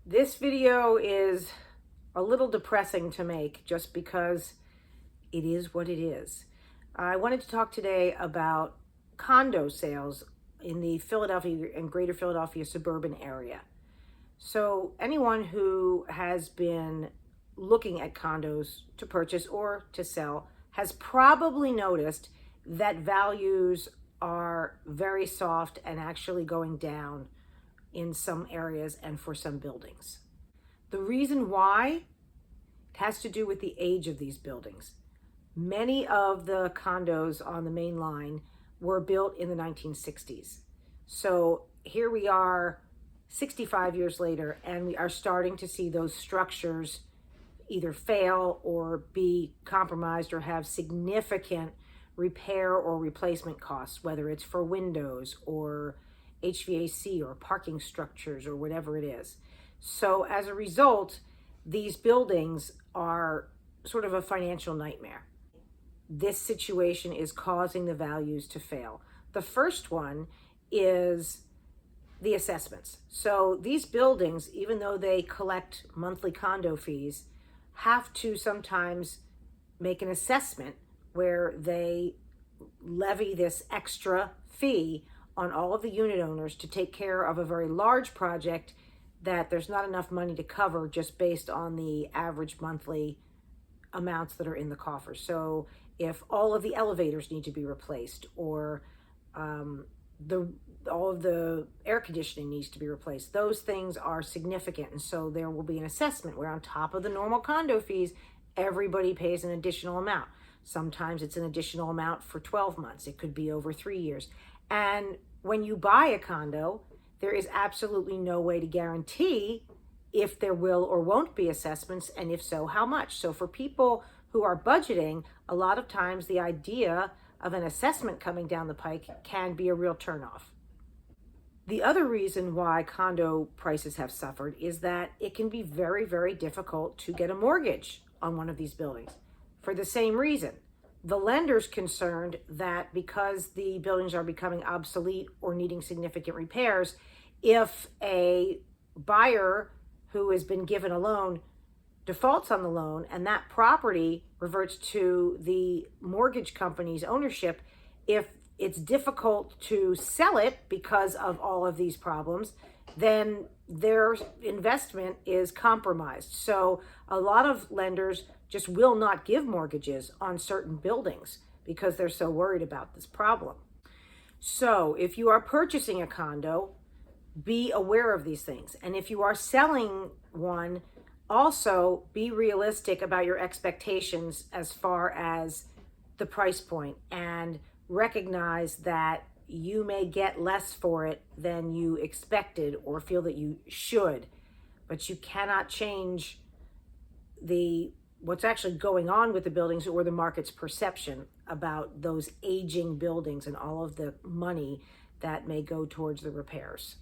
This video is a little depressing to make just because it is what it is. I wanted to talk today about condo sales in the Philadelphia and greater Philadelphia suburban area. So anyone who has been looking at condos to purchase or to sell has probably noticed that values are very soft and actually going down in some areas and for some buildings. The reason why has to do with the age of these buildings. Many of the condos on the main line were built in the 1960s. So here we are 65 years later, and we are starting to see those structures either fail or be compromised or have significant repair or replacement costs, whether it's for windows or HVAC or parking structures or whatever it is. So as a result, these buildings are sort of a financial nightmare. This situation is causing the values to fail. The first one is the assessments. So these buildings, even though they collect monthly condo fees, have to sometimes make an assessment where they levy this extra fee on all of the unit owners to take care of a very large project that there's not enough money to cover just based on the average monthly amounts that are in the coffers. So if all of the elevators need to be replaced, or all of the air conditioning needs to be replaced, those things are significant. And so there will be an assessment where on top of the normal condo fees, everybody pays an additional amount. Sometimes it's an additional amount for 12 months. It could be over 3 years. And when you buy a condo, there is absolutely no way to guarantee if there will or won't be assessments, and if so, how much. So for people who are budgeting, a lot of times the idea of an assessment coming down the pike can be a real turnoff. The other reason why condo prices have suffered is that it can be very, very difficult to get a mortgage on one of these buildings for the same reason. The lender's concerned that because the buildings are becoming obsolete or needing significant repairs, if a buyer who has been given a loan defaults on the loan and that property reverts to the mortgage company's ownership, if it's difficult to sell it because of all of these problems, then their investment is compromised. So a lot of lenders just will not give mortgages on certain buildings because they're so worried about this problem. So if you are purchasing a condo, be aware of these things. And if you are selling one, also be realistic about your expectations as far as the price point, and recognize that you may get less for it than you expected or feel that you should, but you cannot change what's actually going on with the buildings or the market's perception about those aging buildings and all of the money that may go towards the repairs.